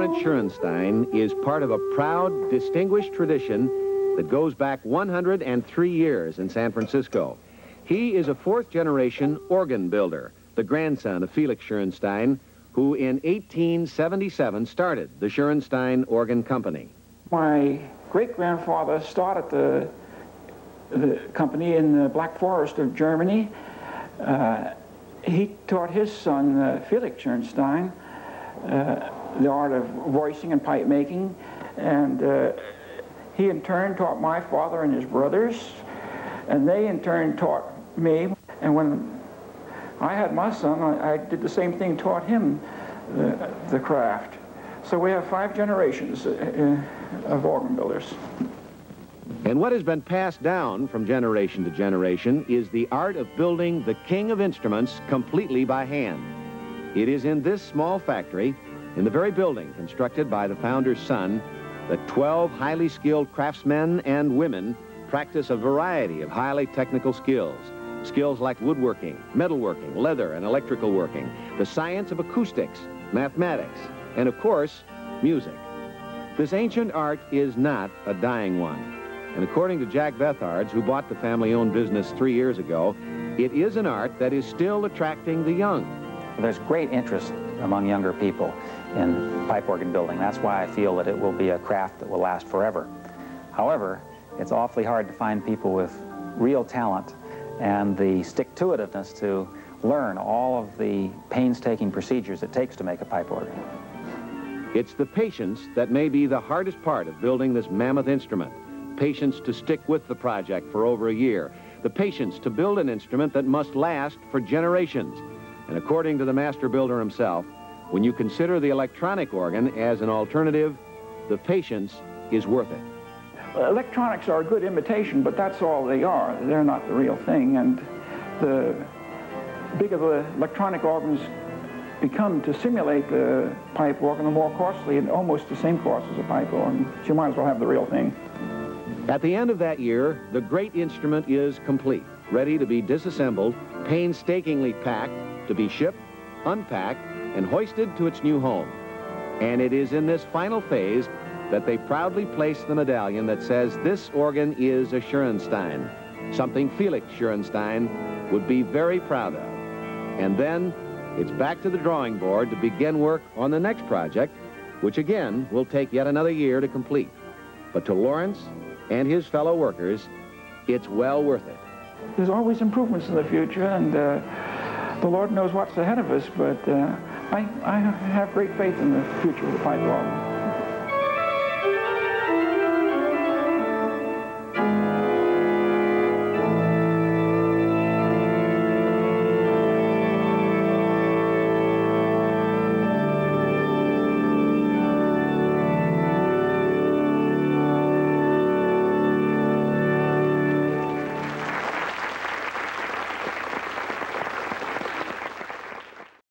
Lawrence Schoenstein is part of a proud, distinguished tradition that goes back 103 years in San Francisco. He is a fourth-generation organ builder, the grandson of Felix Schoenstein, who in 1877 started the Schoenstein Organ Company. My great-grandfather started the company in the Black Forest of Germany. He taught his son, Felix Schoenstein, the art of voicing and pipe making, and he in turn taught my father and his brothers, and they in turn taught me. And when I had my son, I did the same thing, taught him the craft. So we have 5 generations of organ builders. And what has been passed down from generation to generation is the art of building the king of instruments completely by hand. It is in this small factory, in the very building constructed by the founder's son, that 12 highly skilled craftsmen and women practice a variety of highly technical skills. Skills like woodworking, metalworking, leather and electrical working, the science of acoustics, mathematics, and of course, music. This ancient art is not a dying one. And according to Jack Bethards, who bought the family-owned business 3 years ago, it is an art that is still attracting the young. There's great interest among younger people in pipe organ building. That's why I feel that it will be a craft that will last forever. However, it's awfully hard to find people with real talent and the stick-to-itiveness to learn all of the painstaking procedures it takes to make a pipe organ. It's the patience that may be the hardest part of building this mammoth instrument. Patience to stick with the project for over a year. The patience to build an instrument that must last for generations. And according to the master builder himself, when you consider the electronic organ as an alternative, the patience is worth it. Electronics are a good imitation, but that's all they are. They're not the real thing. And the bigger the electronic organs become to simulate the pipe organ, the more costly, and almost the same cost as a pipe organ. So you might as well have the real thing. At the end of that year, the great instrument is complete, ready to be disassembled, painstakingly packed, to be shipped, unpacked, and hoisted to its new home. And it is in this final phase that they proudly place the medallion that says this organ is a Schoenstein, something Felix Schoenstein would be very proud of. And then it's back to the drawing board to begin work on the next project, which again will take yet another year to complete. But to Lawrence and his fellow workers, it's well worth it. There's always improvements in the future, and the Lord knows what's ahead of us, but I have great faith in the future of the pipe organ.